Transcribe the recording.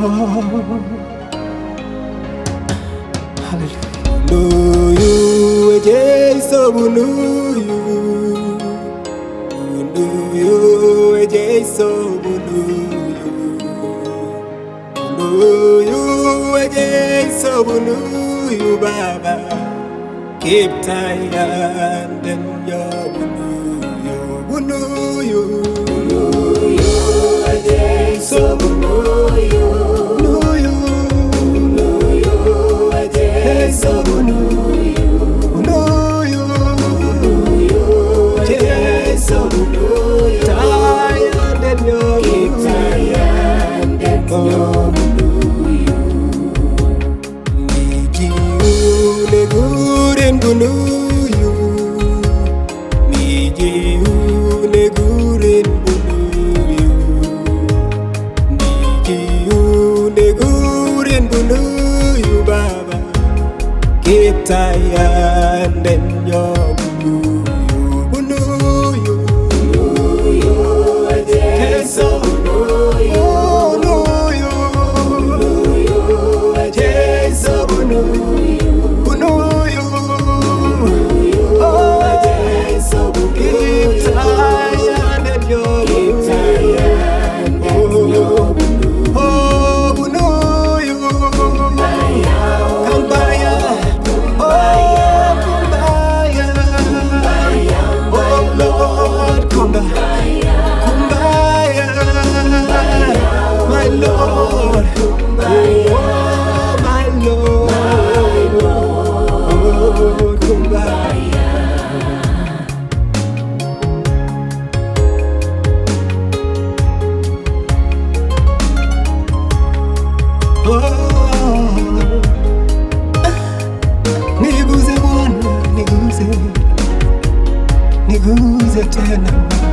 Hallelujah. Bunu you, Jesus, bunu you. Bunu you, Jesus, bunu you. Bunu you, Jesus, bunu you, Baba. Keep tired and your bunu you. Bunu you, Jesus, bunu you. Keep tired and your bunu you. Bunu you, Jesus, bunu you. Bunu you, Jesus, bunu you. Bunu you, oh Jesus, keep tired and your niguze tena.